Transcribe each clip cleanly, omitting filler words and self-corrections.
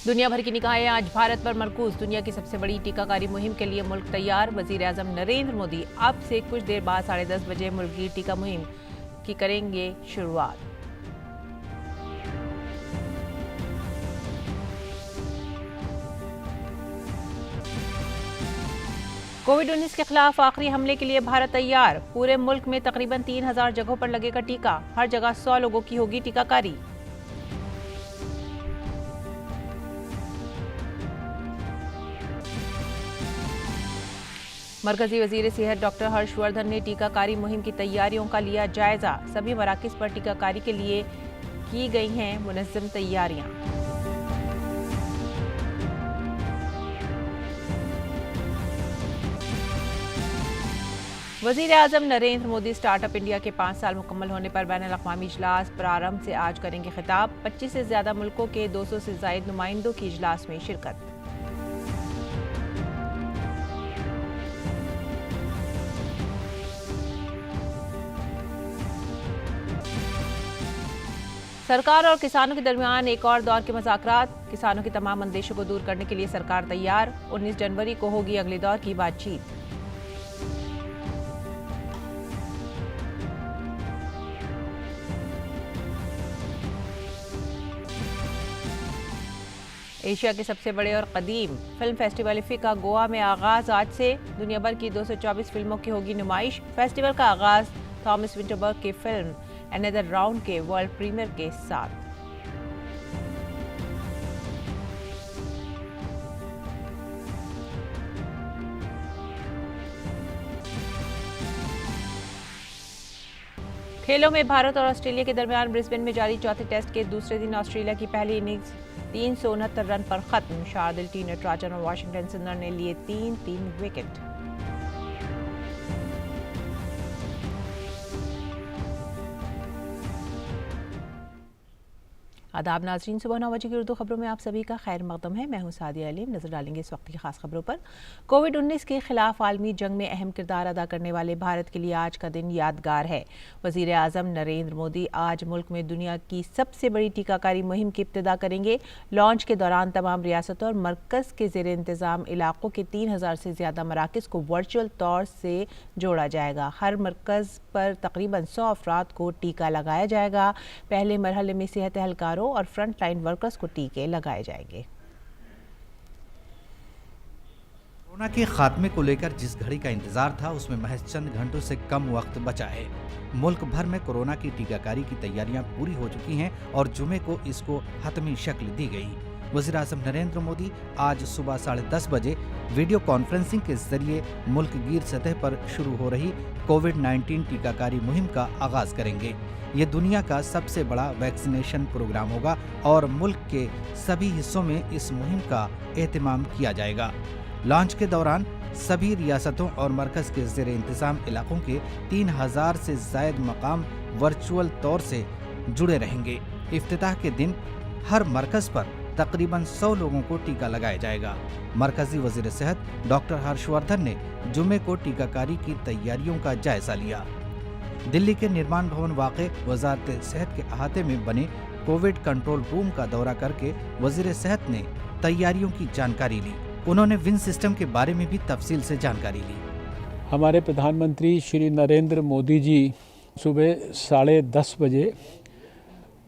दुनिया भर की निगाहें आज भारत पर मरकूज। दुनिया की सबसे बड़ी टीकाकारी मुहिम के लिए मुल्क तैयार। वजीर-ए-आज़म नरेंद्र मोदी अब से कुछ देर बाद 10:30 बजे मुल्क की टीका मुहिम की करेंगे शुरुआत। कोविड-19 के खिलाफ आखिरी हमले के लिए भारत तैयार। पूरे मुल्क में तकरीबन 3000 जगहों पर लगेगा टीका। हर जगह 100 लोगों की होगी टीकाकारी। मरकजी वजीर सेहत डॉक्टर हर्षवर्धन ने टीकाकारी मुहिम की तैयारियों का लिया जायजा। सभी मराकिज पर टीकाकारी के लिए की गई हैं मुनज़्ज़म तैयारियां। वज़ीर-ए-आज़म नरेंद्र मोदी स्टार्टअप इंडिया के 5 साल मुकम्मल होने पर बैनुल-अक़वामी इजलास प्रारंभ से आज करेंगे खिताब। 25 से ज्यादा मुल्कों के 200 से ज़ायद नुमाइंदों की इजलास में शिरकत। सरकार और किसानों के दरमियान एक और दौर के मुज़ाकरात। किसानों के तमाम अंदेशों को दूर करने के लिए सरकार तैयार। 19 जनवरी को होगी अगले दौर की बातचीत। एशिया के सबसे बड़े और कदीम फिल्म फेस्टिवल इफ़ी का गोवा में आगाज आज से। दुनिया भर की 224 फिल्मों की होगी नुमाइश। फेस्टिवल का आगाज थॉमस विंटरबर्ग की फिल्म अनदर राउंड के वर्ल्ड प्रीमियर के साथ। खेलों में भारत और ऑस्ट्रेलिया के दरमियान ब्रिस्बेन में जारी चौथे टेस्ट के दूसरे दिन ऑस्ट्रेलिया की पहली इनिंग्स 369 रन पर खत्म। शार्दुल, टी नटराजन और वाशिंगटन सुंदर ने लिए 3 विकेट। आदाब नाज़रीन, सुबह 9 बजे की उर्दू खबरों में आप सभी का खैर मकदम है। मैं हूं सादिया अलीम। नजर डालेंगे इस वक्त की खास खबरों पर। कोविड-19 के खिलाफ आलमी जंग में अहम किरदार अदा करने वाले भारत के लिए आज का दिन यादगार है। वज़ीर-ए-आज़म नरेंद्र मोदी आज मुल्क में दुनिया की सबसे बड़ी टीकाकारी मुहिम की इब्तिदा करेंगे। लॉन्च के दौरान तमाम रियासतों और मरकज़ के ज़ेर इंतज़ाम इलाकों के 3000 से ज़्यादा मराकिज़ को वर्चुअल तौर से जोड़ा जाएगा। हर मरकज़ पर तकरीबन 100 अफराद को टीका लगाया जाएगा। पहले मरहले में सेहत एहलकारों और फ्रंट लाइन वर्कर्स को टीके लगाए जाएंगे। कोरोना के खात्मे को लेकर जिस घड़ी का इंतजार था उसमें महज चंद घंटों से कम वक्त बचा है। मुल्क भर में कोरोना की टीकाकारी की तैयारियां पूरी हो चुकी हैं और जुमे को इसको हतमी शक्ल दी गई। वज़ीर-ए-आज़म नरेंद्र मोदी आज सुबह 10:30 बजे वीडियो कॉन्फ्रेंसिंग के जरिए मुल्क गिर सतह पर शुरू हो रही कोविड-19 टीकाकारी मुहिम का आगाज करेंगे। ये दुनिया का सबसे बड़ा वैक्सीनेशन प्रोग्राम होगा और मुल्क के सभी हिस्सों में इस मुहिम का एहतमाम किया जाएगा। लॉन्च के दौरान सभी रियासतों और मरकज के ज़ेर इंतज़ाम इलाकों के 3000 से ज़ायद मकाम वर्चुअल तौर से जुड़े रहेंगे। इफ्तिताह के दिन हर मरकज पर तकरीबन 100 लोगों को टीका लगाया जाएगा। मरकजी वजीर सेहत डॉक्टर हर्षवर्धन ने जुमे को टीकाकारी की तैयारियों का जायजा लिया। दिल्ली के निर्माण भवन वाक़े वजारत सेहत के अहाते में बने कोविड कंट्रोल रूम का दौरा करके वजीर सेहत ने तैयारियों की जानकारी ली। उन्होंने विन सिस्टम के बारे में भी तफसील से जानकारी ली। हमारे प्रधानमंत्री श्री नरेंद्र मोदी जी सुबह 10:30 बजे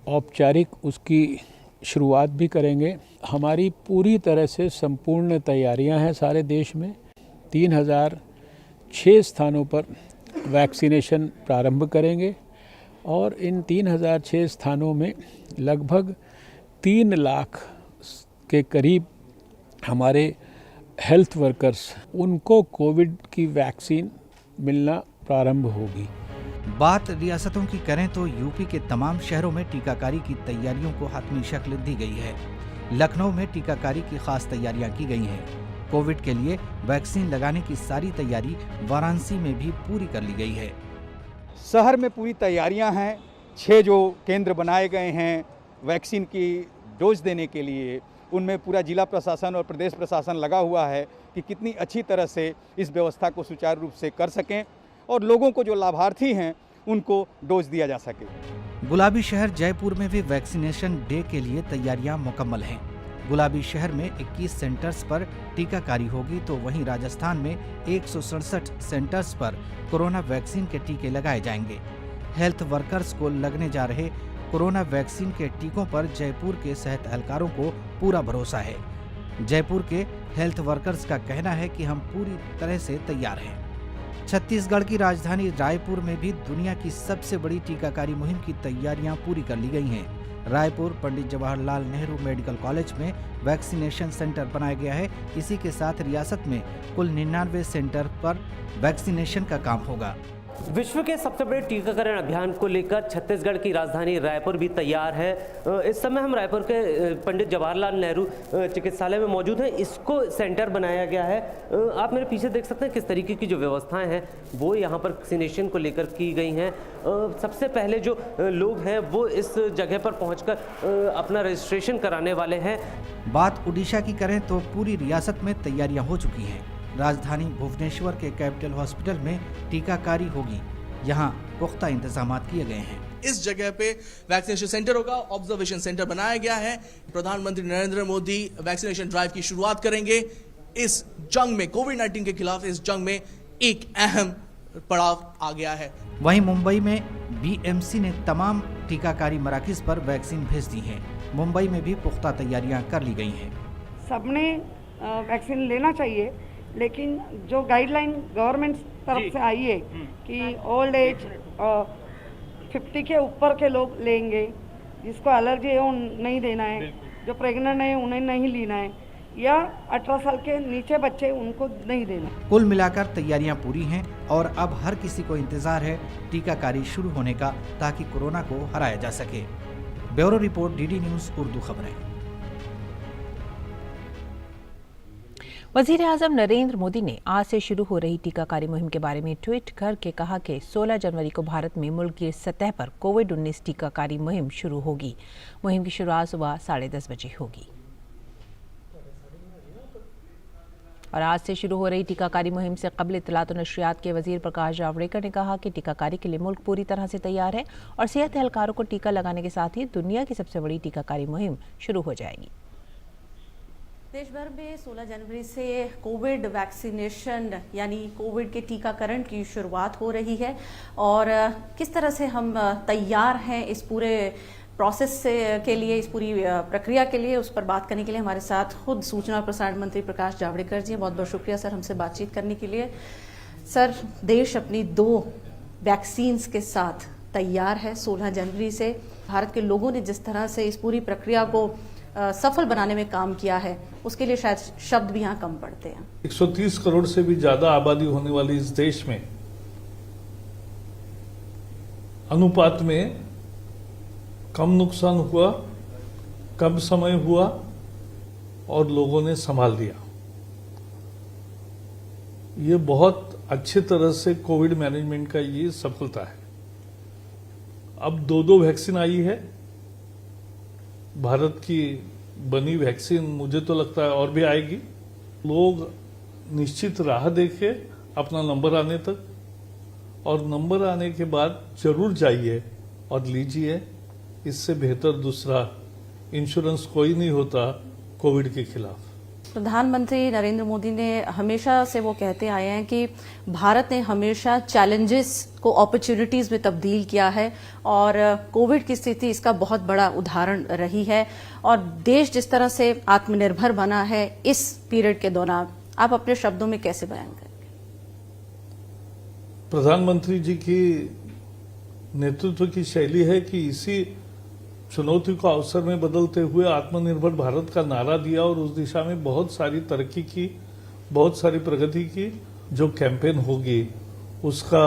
औपचारिक उसकी शुरुआत भी करेंगे। हमारी पूरी तरह से संपूर्ण तैयारियां हैं सारे देश में। 3006 स्थानों पर वैक्सीनेशन प्रारंभ करेंगे और इन 3006 स्थानों में लगभग 3 लाख के करीब हमारे हेल्थ वर्कर्स, उनको कोविड की वैक्सीन मिलना प्रारंभ होगी। बात रियासतों की करें तो यूपी के तमाम शहरों में टीकाकारी की तैयारियों को हतमी शक्ल दी गई है। लखनऊ में टीकाकारी की खास तैयारियां की गई हैं। कोविड के लिए वैक्सीन लगाने की सारी तैयारी वाराणसी में भी पूरी कर ली गई है। शहर में पूरी तैयारियां हैं। 6 जो केंद्र बनाए गए हैं वैक्सीन की डोज देने के लिए, उनमें पूरा जिला प्रशासन और प्रदेश प्रशासन लगा हुआ है कि कितनी अच्छी तरह से इस व्यवस्था को सुचारू रूप से कर सकें और लोगों को जो लाभार्थी हैं उनको डोज दिया जा सके। गुलाबी शहर जयपुर में भी वैक्सीनेशन डे के लिए तैयारियां मुकम्मल हैं। गुलाबी शहर में 21 सेंटर्स पर टीकाकारी होगी तो वहीं राजस्थान में 167 सेंटर्स पर कोरोना वैक्सीन के टीके लगाए जाएंगे। हेल्थ वर्कर्स को लगने जा रहे कोरोना वैक्सीन के टीकों पर जयपुर के सेहत एहलकारों को पूरा भरोसा है। जयपुर के हेल्थ वर्कर्स का कहना है कि हम पूरी तरह से तैयार हैं। छत्तीसगढ़ की राजधानी रायपुर में भी दुनिया की सबसे बड़ी टीकाकारी मुहिम की तैयारियां पूरी कर ली गई हैं। रायपुर पंडित जवाहरलाल नेहरू मेडिकल कॉलेज में वैक्सीनेशन सेंटर बनाया गया है। इसी के साथ रियासत में कुल 99 सेंटर पर वैक्सीनेशन का काम होगा। विश्व के सबसे बड़े टीकाकरण अभियान को लेकर छत्तीसगढ़ की राजधानी रायपुर भी तैयार है। इस समय हम रायपुर के पंडित जवाहरलाल नेहरू चिकित्सालय में मौजूद हैं। इसको सेंटर बनाया गया है। आप मेरे पीछे देख सकते हैं किस तरीके की जो व्यवस्थाएं हैं वो यहाँ पर वैक्सीनेशन को लेकर की गई हैं। सबसे पहले जो लोग हैं वो इस जगह पर पहुँचकर अपना रजिस्ट्रेशन कराने वाले हैं। बात उड़ीसा की करें तो पूरी रियासत में तैयारियां हो चुकी हैं। राजधानी भुवनेश्वर के कैपिटल हॉस्पिटल में टीकाकारी होगी। यहाँ पुख्ता इंतजाम किए गए हैं। इस जगह पे वैक्सीनेशन सेंटर होगा, ऑब्जर्वेशन सेंटर बनाया गया है। प्रधानमंत्री नरेंद्र मोदी वैक्सीनेशन ड्राइव की शुरुआत करेंगे। इस जंग में कोविड-19 के खिलाफ इस जंग में एक अहम पड़ाव आ गया है। वहीं मुंबई में बीएमसी ने तमाम टीकाकारी मराकज पर वैक्सीन भेज दी है। मुंबई में भी पुख्ता तैयारियां कर ली गई हैं। सबने वैक्सीन लेना चाहिए, लेकिन जो गाइडलाइन गवर्नमेंट तरफ से आई है कि ओल्ड एज 50 के ऊपर के लोग लेंगे, जिसको एलर्जी है उन्हें नहीं देना है, जो प्रेग्नेंट है उन्हें नहीं लेना है, या 18 साल के नीचे बच्चे उनको नहीं देना। कुल मिलाकर तैयारियां पूरी हैं और अब हर किसी को इंतजार है टीकाकारी शुरू होने का, ताकि कोरोना को हराया जा सके। Bureau report, DD news Urdu खबरें। वज़ीर-ए-आज़म नरेंद्र मोदी ने आज से शुरू हो रही टीकाकारी मुहिम के बारे में ट्वीट करके कहा कि 16 जनवरी को भारत में मुल्क की सतह पर कोविड-19 टीकाकारी मुहिम शुरू होगी। मुहिम की शुरुआत सुबह 10:30 बजे होगी। और आज से शुरू हो रही टीकाकारी मुहिम से कबल इत्तलात और नशरियात के वज़ीर प्रकाश जावड़ेकर ने कहा कि टीकाकारी के लिए मुल्क पूरी तरह से तैयार है और सेहत एहलकारों को टीका लगाने के साथ ही दुनिया की सबसे बड़ी टीकाकारी मुहिम शुरू हो जाएगी। देश भर में 16 जनवरी से कोविड वैक्सीनेशन यानी कोविड के टीकाकरण की शुरुआत हो रही है और किस तरह से हम तैयार हैं इस पूरे प्रोसेस के लिए, इस पूरी प्रक्रिया के लिए, उस पर बात करने के लिए हमारे साथ खुद सूचना और प्रसारण मंत्री प्रकाश जावड़ेकर जी। बहुत बहुत शुक्रिया सर हमसे बातचीत करने के लिए। सर, देश अपनी 2 वैक्सीन्स के साथ तैयार है। 16 जनवरी से भारत के लोगों ने जिस तरह से इस पूरी प्रक्रिया को सफल बनाने में काम किया है, उसके लिए शायद शब्द भी यहाँ कम पड़ते हैं। 130 करोड़ से भी ज्यादा आबादी होने वाली इस देश में अनुपात में कम नुकसान हुआ, कम समय हुआ और लोगों ने संभाल लिया। ये बहुत अच्छे तरह से कोविड मैनेजमेंट का ये सफलता है। अब 2 वैक्सीन आई है। भारत की बनी वैक्सीन मुझे तो लगता है और भी आएगी। लोग निश्चित राह देखे अपना नंबर आने तक, और नंबर आने के बाद जरूर जाइए और लीजिए। इससे बेहतर दूसरा इंश्योरेंस कोई नहीं होता कोविड के खिलाफ। प्रधानमंत्री नरेंद्र मोदी ने हमेशा से वो कहते आए हैं कि भारत ने हमेशा चैलेंजेस को अपॉर्चुनिटीज में तब्दील किया है और कोविड की स्थिति इसका बहुत बड़ा उदाहरण रही है। और देश जिस तरह से आत्मनिर्भर बना है इस पीरियड के दौरान, आप अपने शब्दों में कैसे बयान करेंगे? प्रधानमंत्री जी की नेतृत्व की शैली है कि इसी चुनौती को अवसर में बदलते हुए आत्मनिर्भर भारत का नारा दिया और उस दिशा में बहुत सारी तरक्की की, बहुत सारी प्रगति की। जो कैंपेन होगी उसका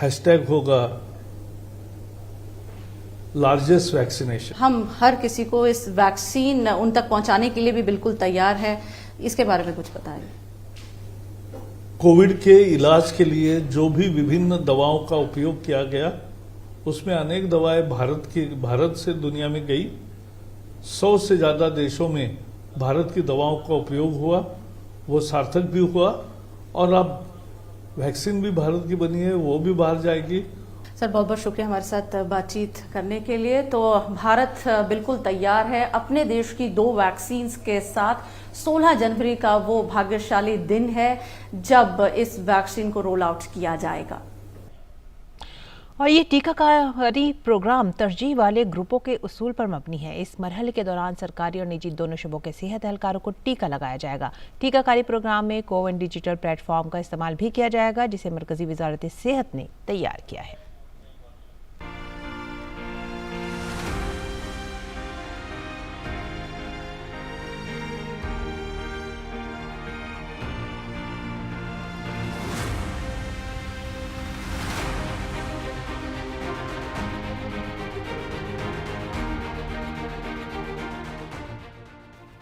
हैशटैग होगा लार्जेस्ट वैक्सीनेशन। हम हर किसी को इस वैक्सीन उन तक पहुंचाने के लिए भी बिल्कुल तैयार है। इसके बारे में कुछ बताएं। कोविड के इलाज के लिए जो भी विभिन्न दवाओं का उपयोग किया गया, उसमें अनेक दवाएं भारत से दुनिया में गई। 100 से ज्यादा देशों में भारत की दवाओं का उपयोग हुआ, वो सार्थक भी हुआ। और अब वैक्सीन भी भारत की बनी है, वो भी बाहर जाएगी। सर बहुत बहुत शुक्रिया हमारे साथ बातचीत करने के लिए। तो भारत बिल्कुल तैयार है अपने देश की 2 वैक्सीन्स के साथ। 16 जनवरी का वो भाग्यशाली दिन है जब इस वैक्सीन को रोल आउट किया जाएगा। और ये टीकाकारी प्रोग्राम तरजीह वाले ग्रुपों के उसूल पर मबनी है। इस मरहले के दौरान सरकारी और निजी दोनों शुबों के सेहत एहलकारों को टीका लगाया जाएगा। टीकाकारी प्रोग्राम में कोविन डिजिटल प्लेटफॉर्म का इस्तेमाल भी किया जाएगा, जिसे मरकजी वजारत सेहत ने तैयार किया है।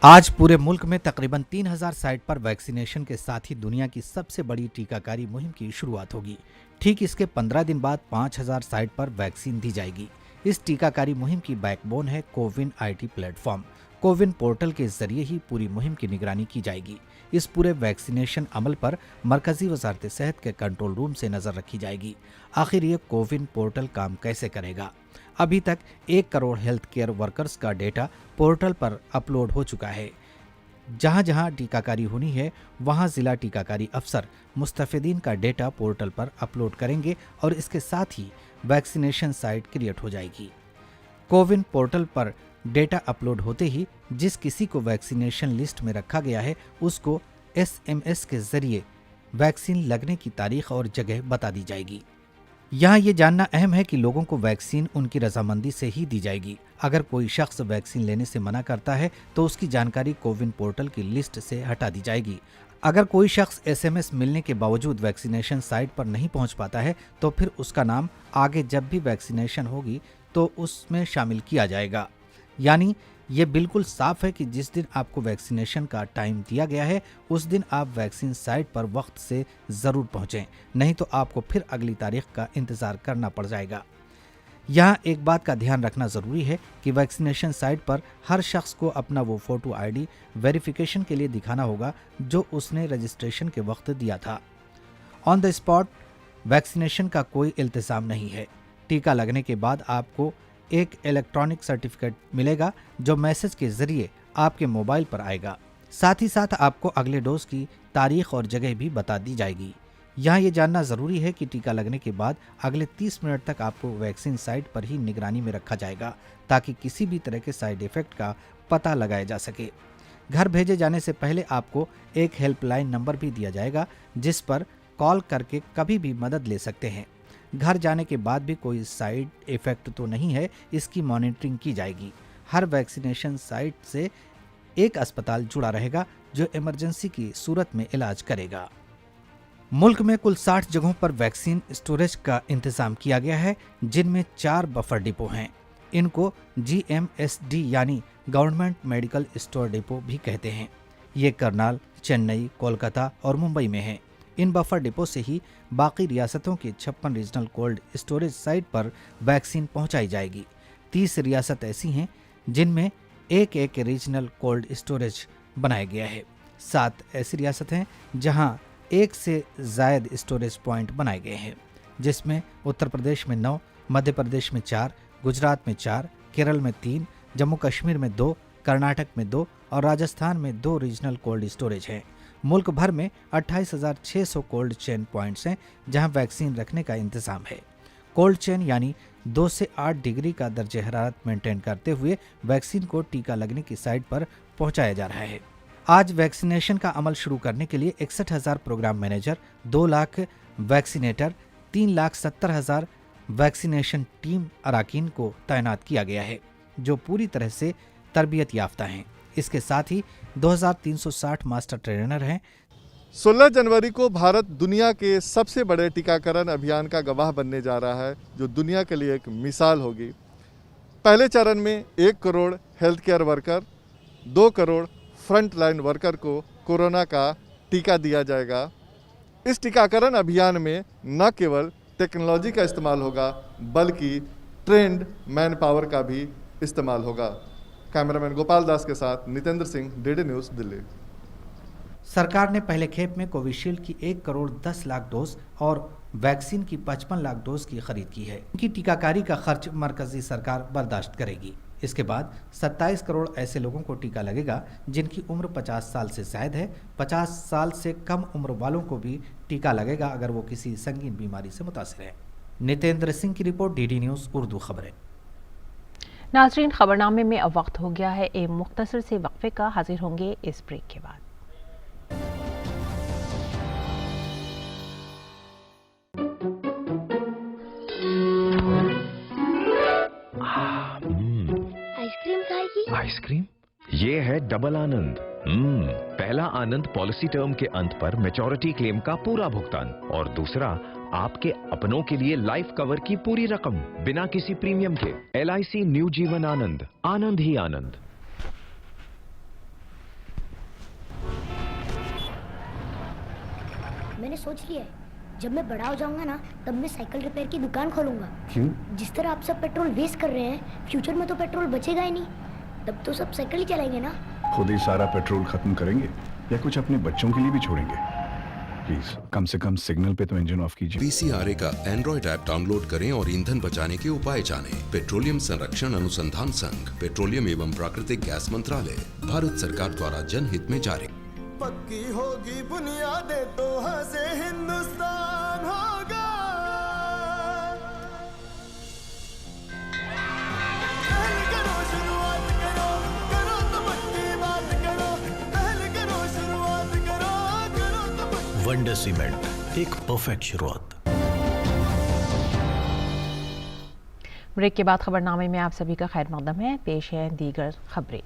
आज पूरे मुल्क में तकरीबन 3000 साइट पर वैक्सीनेशन के साथ ही दुनिया की सबसे बड़ी टीकाकारी मुहिम की शुरुआत होगी। ठीक इसके 15 दिन बाद 5000 साइट पर वैक्सीन दी जाएगी। इस टीकाकारी मुहिम की बैकबोन है CoWIN IT platform. CoWIN portal के जरिए ही पूरी मुहिम की निगरानी की जाएगी। इस पूरे वैक्सीनेशन अमल पर मरकजी वजारत सेहत के कंट्रोल रूम से नजर रखी जाएगी। आखिर ये कोविन पोर्टल काम कैसे करेगा? अभी तक 1 करोड़ हेल्थ केयर वर्कर्स का डेटा पोर्टल पर अपलोड हो चुका है। जहां जहां टीकाकारी होनी है वहां जिला टीकाकारी अफसर मुस्तफिदीन का डेटा पोर्टल पर अपलोड करेंगे और इसके साथ ही वैक्सीनेशन साइट क्रिएट हो जाएगी। कोविन पोर्टल पर डेटा अपलोड होते ही जिस किसी को वैक्सीनेशन लिस्ट में रखा गया है उसको SMS के जरिए वैक्सीन लगने की तारीख और जगह बता दी जाएगी। यहाँ ये जानना अहम है कि लोगों को वैक्सीन उनकी रजामंदी से ही दी जाएगी। अगर कोई शख्स वैक्सीन लेने से मना करता है तो उसकी जानकारी कोविन पोर्टल की लिस्ट से हटा दी जाएगी। अगर कोई शख्स SMS मिलने के बावजूद वैक्सीनेशन साइट पर नहीं पहुंच पाता है तो फिर उसका नाम आगे जब भी वैक्सीनेशन होगी तो उसमें शामिल किया जाएगा। यानी ये बिल्कुल साफ है कि जिस दिन आपको वैक्सीनेशन का टाइम दिया गया है उस दिन आप वैक्सीन साइट पर वक्त से ज़रूर पहुंचें, नहीं तो आपको फिर अगली तारीख का इंतज़ार करना पड़ जाएगा। यहाँ एक बात का ध्यान रखना ज़रूरी है कि वैक्सीनेशन साइट पर हर शख्स को अपना वो फ़ोटो ID वेरिफिकेशन के लिए दिखाना होगा जो उसने रजिस्ट्रेशन के वक्त दिया था। ऑन द स्पॉट वैक्सीनेशन का कोई इल्तिज़ाम नहीं है। टीका लगने के बाद आपको एक इलेक्ट्रॉनिक सर्टिफिकेट मिलेगा जो मैसेज के जरिए आपके मोबाइल पर आएगा। साथ ही साथ आपको अगले डोज की तारीख और जगह भी बता दी जाएगी। यहाँ ये जानना ज़रूरी है कि टीका लगने के बाद अगले 30 मिनट तक आपको वैक्सीन साइट पर ही निगरानी में रखा जाएगा ताकि किसी भी तरह के साइड इफ़ेक्ट का पता लगाया जा सके। घर भेजे जाने से पहले आपको एक हेल्पलाइन नंबर भी दिया जाएगा जिस पर कॉल करके कभी भी मदद ले सकते हैं। घर जाने के बाद भी कोई साइड इफ़ेक्ट तो नहीं है, इसकी मॉनिटरिंग की जाएगी। हर वैक्सीनेशन साइट से एक अस्पताल जुड़ा रहेगा जो इमरजेंसी की सूरत में इलाज करेगा। मुल्क में कुल 60 जगहों पर वैक्सीन स्टोरेज का इंतजाम किया गया है, जिनमें 4 बफर डिपो हैं। इनको GMSD यानी गवर्नमेंट मेडिकल स्टोर डिपो भी कहते हैं। ये करनाल, चेन्नई, कोलकाता और मुंबई में हैं। इन बफर डिपो से ही बाकी रियासतों के 56 रीजनल कोल्ड स्टोरेज साइट पर वैक्सीन पहुंचाई जाएगी। 30 रियासत ऐसी हैं जिनमें एक रीजनल कोल्ड स्टोरेज बनाया गया है। 7 ऐसी रियासत हैं जहां 1 से ज़ायद स्टोरेज पॉइंट बनाए गए हैं, जिसमें उत्तर प्रदेश में 9, मध्य प्रदेश में 4, गुजरात में 4, केरल में 3, जम्मू कश्मीर में 2, कर्नाटक में 2 और राजस्थान में 2 रीजनल कोल्ड स्टोरेज हैं। मुल्क भर में 28,600 कोल्ड चेन पॉइंट्स हैं जहां वैक्सीन रखने का इंतजाम है। कोल्ड चेन यानी 2 से 8 डिग्री का दर्जे हरारत मेंटेन करते हुए वैक्सीन को टीका लगने की साइट पर पहुंचाया जा रहा है। आज वैक्सीनेशन का अमल शुरू करने के लिए 61,000 programme manager, 2 lakh vaccinator, 3,70,000 vaccination team अराकीन को तैनात किया गया है जो पूरी तरह से तरबियत याफ्ता हैं। इसके साथ ही 2360 मास्टर ट्रेनर हैं। 16 जनवरी को भारत दुनिया के सबसे बड़े टीकाकरण अभियान का गवाह बनने जा रहा है, जो दुनिया के लिए एक मिसाल होगी। पहले चरण में 1 crore health care worker, 2 crore front line worker को कोरोना का टीका दिया जाएगा। इस टीकाकरण अभियान में न केवल टेक्नोलॉजी का इस्तेमाल होगा बल्कि ट्रेंड मैन पावर का भी इस्तेमाल होगा। कैमरामैन गोपाल दास के साथ नितेंद्र सिंह, DD न्यूज़, दिल्ली। सरकार ने पहले खेप में कोविशील्ड की 1 करोड़ 10 लाख डोज और वैक्सीन की 55 लाख डोज की खरीद की है। इनकी टीकाकारी का खर्च मरकजी सरकार बर्दाश्त करेगी। इसके बाद 27 करोड़ ऐसे लोगों को टीका लगेगा जिनकी उम्र 50 साल से ज़ायद है। 50 साल से कम उम्र वालों को भी टीका लगेगा अगर वो किसी संगीन बीमारी से मुतासिर है। नितेंद्र सिंह की रिपोर्ट, डीडी न्यूज़ उर्दू खबरें। नाज़रीन, खबरनामे में अब वक्त हो गया है एक मुख्तसर से वक्फे का। हाजिर होंगे इस ब्रेक के बाद। आइसक्रीम खाएगी? आइसक्रीम? ये है डबल आनंद। पहला आनंद पॉलिसी टर्म के अंत पर मैच्योरिटी क्लेम का पूरा भुगतान और दूसरा आपके अपनों के लिए लाइफ कवर की पूरी रकम बिना किसी प्रीमियम के। LIC न्यू जीवन आनंद, आनंद ही आनंद। मैंने सोच लिया है, जब मैं बड़ा हो जाऊंगा ना तब मैं साइकिल रिपेयर की दुकान खोलूंगा। क्यों? जिस तरह आप सब पेट्रोल वेस्ट कर रहे हैं, फ्यूचर में तो पेट्रोल बचेगा ही नहीं, तब तो सब साइकिल ही चलाएंगे ना। खुद ही सारा पेट्रोल खत्म करेंगे या कुछ अपने बच्चों के लिए भी छोड़ेंगे? प्लीज कम से कम सिग्नल पे तो इंजन ऑफ कीजिए। PCRA का एंड्रॉइड ऐप डाउनलोड करें और ईंधन बचाने के उपाय जानें। पेट्रोलियम संरक्षण अनुसंधान संघ, पेट्रोलियम एवं प्राकृतिक गैस मंत्रालय, भारत सरकार द्वारा जनहित में जारी। पक्की होगी बुनियादें तो हंसे हिंदुस्तान होगा। पहल करो शुरुआत करो, करो तो पक्की बात करो। पहल करो शुरुआत करो, करो तो पक्की। वंडर सीमेंट, एक परफेक्ट शुरुआत। ब्रेक के बाद खबरनामे में आप सभी का खैर मकदम है। पेश है दीगर खबरें।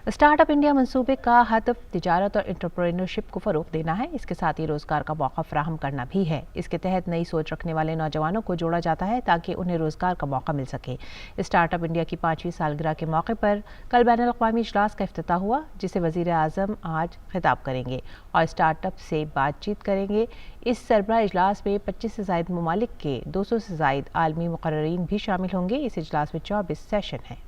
स्टार्टअप इंडिया मंसूबे का हदफ तिजारत और एंटरप्रेन्योरशिप को फ़रोग़ देना है। इसके साथ ही रोज़गार का मौका फराहम करना भी है। इसके तहत नई सोच रखने वाले नौजवानों को जोड़ा जाता है ताकि उन्हें रोज़गार का मौका मिल सके। स्टार्टअप इंडिया की 5वीं सालगिरह के मौके पर कल बैनुल-अक़वामी इजलास का इफ्तिताह हुआ, जिसे वज़ीर आज़म आज खिताब करेंगे और स्टार्टअप से बातचीत करेंगे। इस सरबराह इजलास में 25 से ज़ायद ममालिक के 200 से ज़ायद आलमी मुक़र्ररीन भी शामिल होंगे। इस इजलास में 24 सेशन हैं।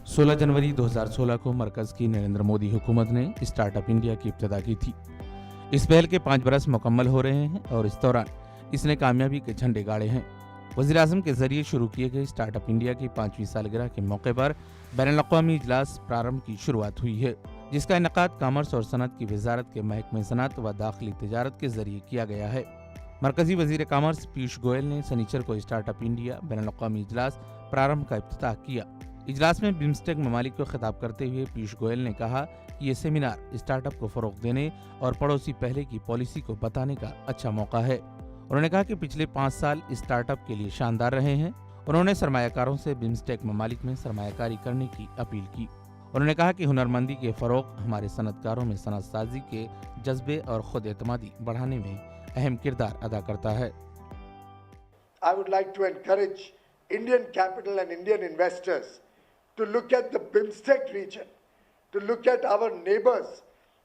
16 जनवरी 2016 को मरकज़ की नरेंद्र मोदी हुकूमत ने स्टार्टअप इंडिया की इब्तिदा की थी। इस पहल के 5 बरस मुकम्मल हो रहे हैं और इस दौरान इसने कामयाबी के झंडे गाड़े हैं। वज़ीर आज़म के जरिए शुरू किए गए स्टार्टअप इंडिया की 5वीं सालगिरह के मौके पर बैनुल-अक़वामी इजलास प्रारंभ की शुरुआत हुई है, जिसका इनेकाद कामर्स और सनत की वजारत के महकमे सनत व दाखिली तिजारत के जरिए किया गया है। मरकजी वज़ीर कामर्स पीयूष गोयल ने सनीचर को स्टार्टअप इंडिया बैनुल-अक़वामी इजलास प्रारंभ का इफ्तिताह किया। इजलास में बिम्स्टेक ममालिक को खिताब करते हुए पीयूष गोयल ने कहा कि ये सेमिनार स्टार्टअप को फ़रोग़ देने और पड़ोसी पहले की पॉलिसी को बताने का अच्छा मौका है। उन्होंने कहा कि पिछले 5 साल स्टार्टअप के लिए शानदार रहे हैं। उन्होंने सरमायाकारों से बिम्स्टेक ममालिक में सरमायाकारी करने की अपील की। उन्होंने कहा कि हुनरमंदी के फ़रोग़ हमारे सनतकारों में सनत साजी के जज्बे और खुद एतमादी बढ़ाने में अहम किरदार अदा करता है। I would like to encourage Indian capital and Indian investors to look at the BIMSTEC region, to look at our neighbors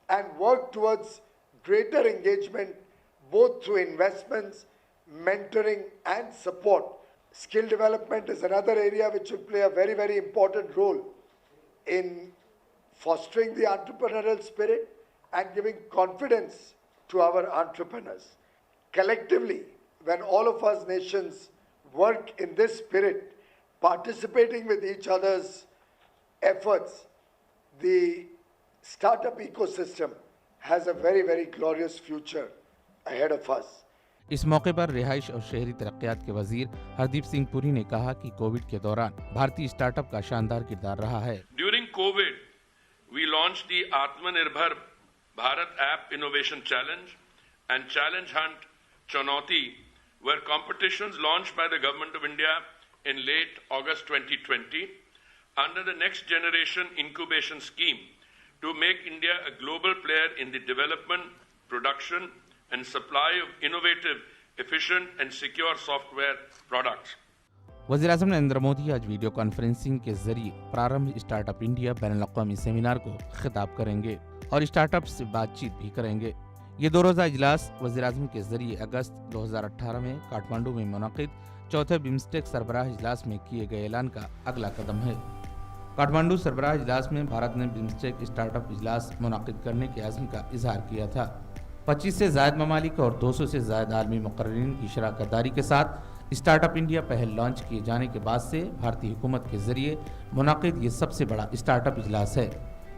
and work towards greater engagement both through investments, mentoring and support. Skill development is another area which will play a very, very important role in fostering the entrepreneurial spirit and giving confidence to our entrepreneurs. Collectively, when all of us nations work in this spirit, participating with each other's efforts, the startup ecosystem has a very, very glorious future ahead of us. इस मौके पर रिहाइश और शहरी तरक्यात के वजीर हरदीप सिंह पुरी ने कहा कि कोविड के दौरान भारतीय स्टार्टअप का शानदार किरदार रहा है। During COVID, we launched the Atmanirbhar Bharat App Innovation Challenge and Challenge Hunt Chunauti were competitions launched by the Government of India in late August 2020 under the Next Generation Incubation Scheme to make India a global player in the development, production and supply of innovative, efficient and secure software products. वज़ीर-ए-आज़म नरेंद्र मोदी आज video conferencing के जरिए प्रारंभ startup India बैनुल-अक़वामी seminar को खिताब करेंगे और startup से बातचीत भी करेंगे। ये 2 रोज़ा इजलास वज़ीर-ए-आज़म के जरिए अगस्त 2018 में काठमांडू में मुनक़िद चौथे बिम्स्टेक सरबराह इजलास में किए गए ऐलान का अगला कदम है। काठमांडू सरबराह इजलास में भारत ने बिम्स्टेक स्टार्टअप इजलास मुनाकिद करने के अज़्म का इजहार किया था। 25 से ज़ायद ममालिक और 200 से ज़ायद आलमी मुक़र्रिरीन की शराकतदारी के साथ स्टार्टअप इंडिया पहल लॉन्च किए जाने के बाद से भारतीय हुकूमत के ज़रिए मुनाकिद ये सबसे बड़ा स्टार्टअप इजलास है।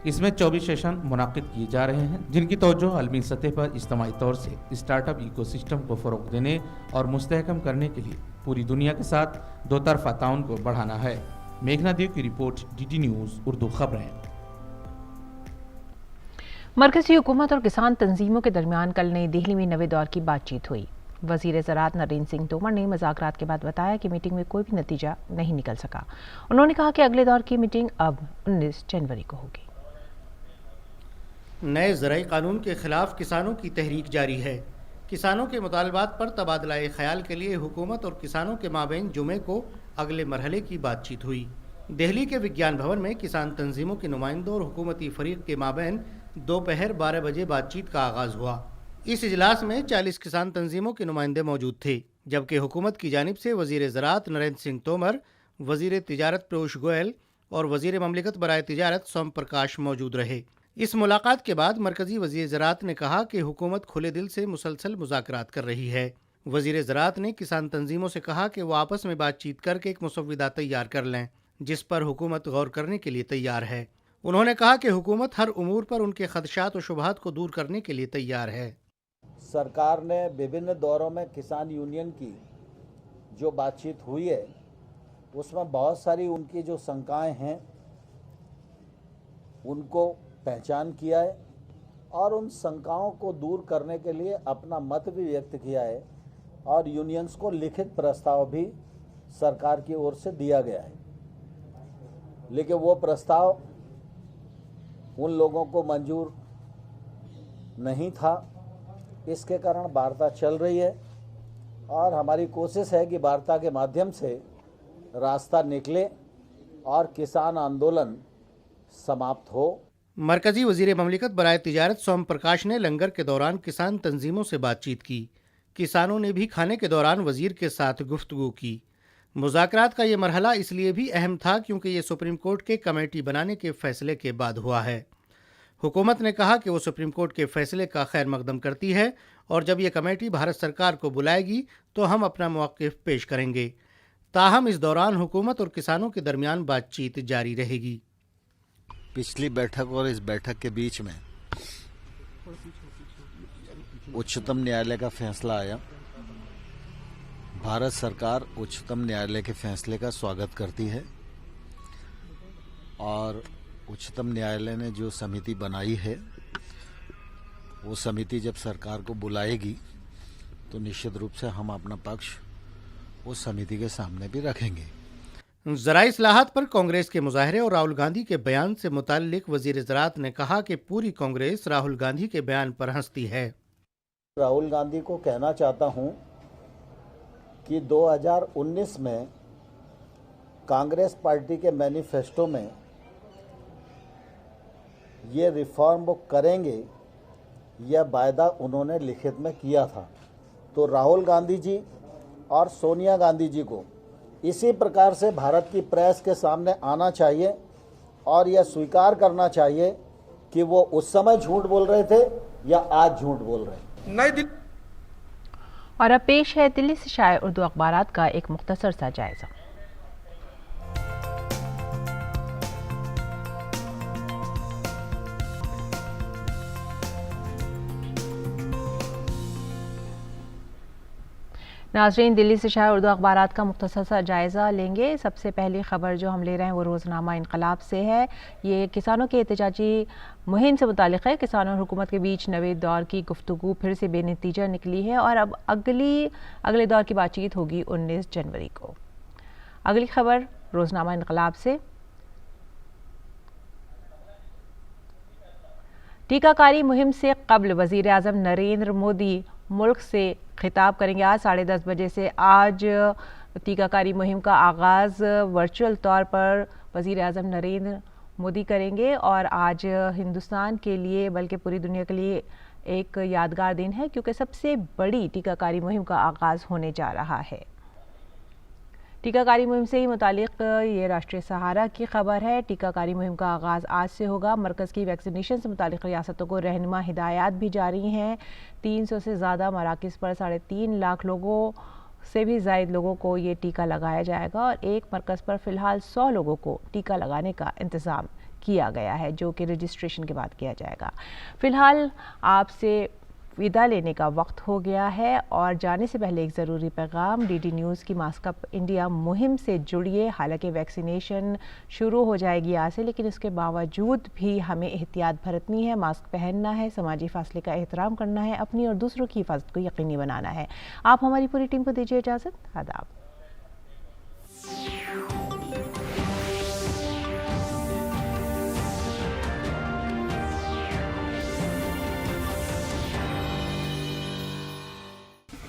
इसमें 24 सेशन मुनाकिद किए जा रहे हैं, जिनकी तवज्जो आलमी सतह पर इज्तिमाई तौर से स्टार्टअप इकोसिस्टम को फ़रोग़ देने और मुस्तहकम करने के लिए पूरी दुनिया के साथ दो तरफ़ा ताउन को बढ़ाना है। मेघना देव की रिपोर्ट, DD न्यूज़ उर्दू खबरें। मरकज़ी हुकूमत और किसान तंजीमों के दरमियान कल नई दिल्ली में नवे दौर की बातचीत हुई। वज़ीर ज़राअत नरेंद्र सिंह तोमर ने मुज़ाकरात के बाद बताया कि मीटिंग में कोई भी नतीजा नहीं निकल सका। उन्होंने कहा कि अगले दौर की मीटिंग अब 19 जनवरी को होगी। नए ज़राई कानून के खिलाफ किसानों की तहरीक जारी है। किसानों के मुतालबात पर तबादला ख्याल के लिए हुकूमत और किसानों के माबैन जुमे को अगले मरहले की बातचीत हुई। दिल्ली के विज्ञान भवन में किसान तंजीमों के नुमाइंदों और हुकूमती फरीक के माबैन दोपहर 12 बजे बातचीत का आगाज़ हुआ। इस इजलास में 40 किसान तंजीमों के नुमाइंदे मौजूद थे, जबकि हुकूमत की जानिब से वज़ीर ज़राअत नरेंद्र सिंह तोमर, वज़ीर तिजारत पीयूष गोयल और वज़ीर ममलिकत बराए तिजारत सोम प्रकाश मौजूद रहे। इस मुलाकात के बाद मरकज़ी वज़ीर ज़राअत ने कहा कि हुकूमत खुले दिल से मुसलसल मुज़ाकरात कर रही है। वज़ीर ज़राअत ने किसान तंजीमों से कहा कि वो आपस में बातचीत करके एक मुसव्विदा तैयार कर लें, जिस पर हुकूमत गौर करने के लिए तैयार है। उन्होंने कहा कि हुकूमत हर उमूर पर उनके खदशात और शुबहात को दूर करने के लिए तैयार है। सरकार ने विभिन्न दौरों में किसान यूनियन की जो बातचीत हुई है, उसमें बहुत सारी उनकी जो शंकाएं हैं उनको पहचान किया है और उन शंकाओं को दूर करने के लिए अपना मत भी व्यक्त किया है और यूनियंस को लिखित प्रस्ताव भी सरकार की ओर से दिया गया है। लेकिन वो प्रस्ताव उन लोगों को मंजूर नहीं था। इसके कारण वार्ता चल रही है और हमारी कोशिश है कि वार्ता के माध्यम से रास्ता निकले और किसान आंदोलन समाप्त हो। मरकज़ी वज़ीर ममलिकत बराए तिजारत सोम प्रकाश ने लंगर के दौरान किसान तंजीमों से बातचीत की। किसानों ने भी खाने के दौरान वज़ीर के साथ गुफ्तगू की। मुज़ाकरात का ये मरहला इसलिए भी अहम था क्योंकि ये सुप्रीम कोर्ट के कमेटी बनाने के फैसले के बाद हुआ है। हुकूमत ने कहा कि वो सुप्रीम कोर्ट के फैसले का खैर मकदम करती है और जब ये कमेटी भारत सरकार को बुलाएगी तो हम अपना मौक़िफ़ पेश करेंगे। ताहम इस दौरान हुकूमत और किसानों के दरमियान बातचीत जारी रहेगी। पिछली बैठक और इस बैठक के बीच में उच्चतम न्यायालय का फैसला आया। भारत सरकार उच्चतम न्यायालय के फैसले का स्वागत करती है और उच्चतम न्यायालय ने जो समिति बनाई है वो समिति जब सरकार को बुलाएगी तो निश्चित रूप से हम अपना पक्ष उस समिति के सामने भी रखेंगे। ज़राई इस्लाहात पर कांग्रेस के मुजाहरे और राहुल गांधी के बयान से मुताल्लिक वज़ीर ज़राअत ने कहा कि पूरी कांग्रेस राहुल गांधी के बयान पर हंसती है। राहुल गांधी को कहना चाहता हूं कि 2019 में कांग्रेस पार्टी के मैनिफेस्टो में ये रिफॉर्म वो करेंगे, यह वायदा उन्होंने लिखित में किया था। तो राहुल गांधी जी और सोनिया गांधी जी को इसी प्रकार से भारत की प्रेस के सामने आना चाहिए और यह स्वीकार करना चाहिए कि वो उस समय झूठ बोल रहे थे या आज झूठ बोल रहे हैं। नई दिल्ली और अब पेश है दिल्ली से शाये उर्दू अखबारात का एक मुख्तसर सा जायजा। नाज़रीन, दिल्ली से शाये उर्दू अखबारात का मुख्तसर सा जायज़ा लेंगे। सबसे पहली खबर जो हम ले रहे हैं वो रोज़नामा इनकलाब से है। ये किसानों के एहतजाजी मुहिम से मुतालिक है। किसानों और हुकूमत के बीच नवे दौर की गुफ्तगू फिर से बेनतीजा निकली है और अब अगले दौर की बातचीत होगी 19 जनवरी को। अगली खबर रोज़नामा इनकलाब से, टीकाकारी मुहिम से कबल वज़ीर आज़म नरेंद्र मोदी मुल्क से खिताब करेंगे। आज 10:30 बजे से आज टीकाकारी मुहिम का आगाज़ वर्चुअल तौर पर वज़ीर आज़म नरेंद्र मोदी करेंगे और आज हिंदुस्तान के लिए बल्कि पूरी दुनिया के लिए एक यादगार दिन है क्योंकि सबसे बड़ी टीकाकारी मुहिम का आगाज़ होने जा रहा है। टीकाकारी मुहिम से ही मुतालिक ये राष्ट्रीय सहारा की खबर है। टीकाकारी मुहिम का आगाज़ आज से होगा। मरकज़ की वैक्सीनेशन से मुतालिक रियासतों को रहनुमा हिदायत भी जारी हैं। 300 से ज़्यादा मराकज़ पर 3.5 लाख लोगों से भी ज़ायद लोगों को ये टीका लगाया जाएगा और एक मरकज़ पर फ़िलहाल 100 लोगों को टीका लगाने का इंतज़ाम किया गया है, जो कि रजिस्ट्रेशन के बाद किया जाएगा। फ़िलहाल आपसे विदा लेने का वक्त हो गया है और जाने से पहले एक ज़रूरी पैगाम। डीडी न्यूज़ की मास्क अप इंडिया मुहिम से जुड़िए। हालांकि वैक्सीनेशन शुरू हो जाएगी आज से, लेकिन इसके बावजूद भी हमें एहतियात बरतनी है, मास्क पहनना है, समाजी फासले का एहतराम करना है, अपनी और दूसरों की हिफाजत को यकीनी बनाना है। आप हमारी पूरी टीम को दीजिए इजाज़त। आदाब।